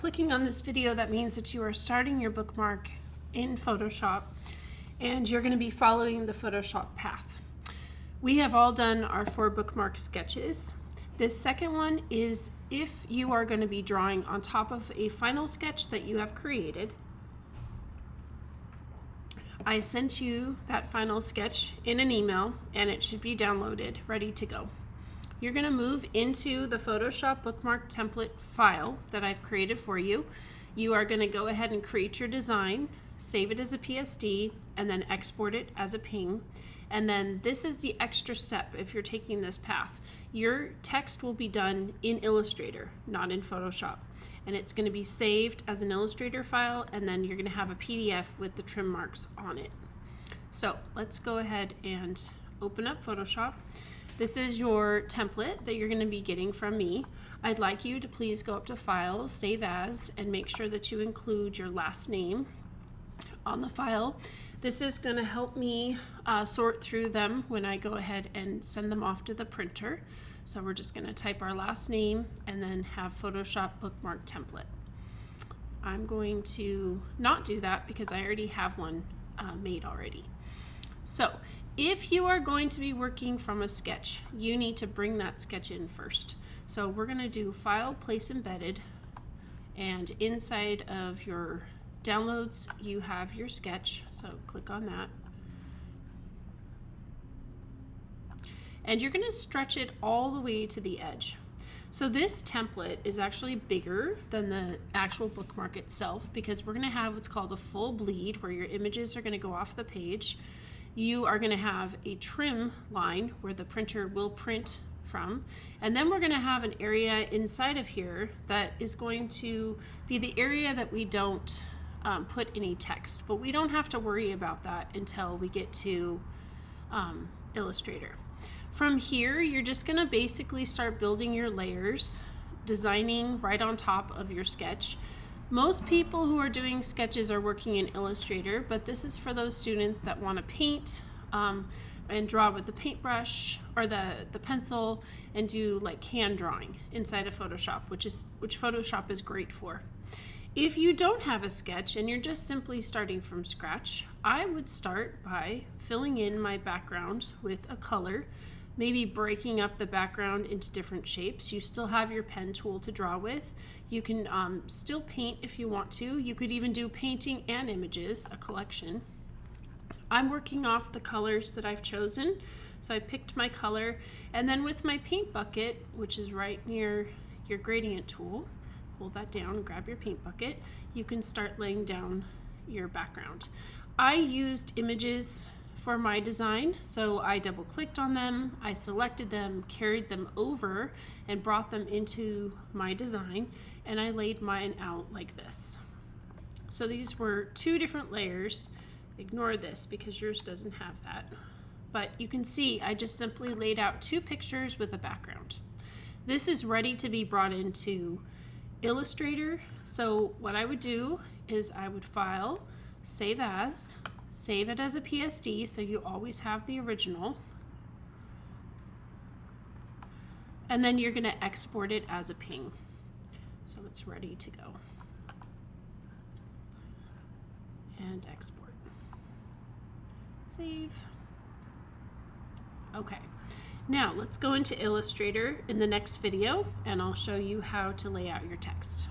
Clicking on this video, that means that you are starting your bookmark in Photoshop and you're going to be following the Photoshop path. We have all done our 4 bookmark sketches. This second one is if you are going to be drawing on top of a final sketch that you have created. I sent you that final sketch in an email and it should be downloaded, ready to go. You're going to move into the Photoshop bookmark template file that I've created for you. You are going to go ahead and create your design, save it as a PSD, and then export it as a PNG. And then this is the extra step if you're taking this path. Your text will be done in Illustrator, not in Photoshop. And it's going to be saved as an Illustrator file, and then you're going to have a PDF with the trim marks on it. So let's go ahead and open up Photoshop. This is your template that you're going to be getting from me. I'd like you to please go up to File, Save As, and make sure that you include your last name on the file. This is going to help me sort through them when I go ahead and send them off to the printer. So we're just going to type our last name and then have Photoshop bookmark template. I'm going to not do that because I already have one made already. So if you are going to be working from a sketch, you need to bring that sketch in first. So we're going to do File, Place Embedded, and inside of your downloads you have your sketch, so click on that. And you're going to stretch it all the way to the edge. So this template is actually bigger than the actual bookmark itself because we're going to have what's called a full bleed where your images are going to go off the page. You are going to have a trim line where the printer will print from, and then we're going to have an area inside of here that is going to be the area that we don't put any text, but we don't have to worry about that until we get to Illustrator. From here, you're just going to basically start building your layers, designing right on top of your sketch. Most people who are doing sketches are working in Illustrator, but this is for those students that want to paint and draw with the paintbrush or the pencil and do like hand drawing inside of Photoshop, which Photoshop is great for. If you don't have a sketch and you're just simply starting from scratch, I would start by filling in my background with a color, maybe breaking up the background into different shapes. You still have your pen tool to draw with. You can still paint if you want to. You could even do painting and images, a collection. I'm working off the colors that I've chosen. So I picked my color, and then with my paint bucket, which is right near your gradient tool, hold that down and grab your paint bucket, you can start laying down your background. I used images for my design, so I double clicked on them, I selected them, carried them over, and brought them into my design, and I laid mine out like this. So these were 2 different layers. Ignore this because yours doesn't have that. But you can see I just simply laid out 2 pictures with a background. This is ready to be brought into Illustrator. So what I would do is I would File, Save As, save it as a PSD so you always have the original, and then you're going to export it as a PNG. So it's ready to go. And export. Save. Okay. Now let's go into Illustrator in the next video and I'll show you how to lay out your text.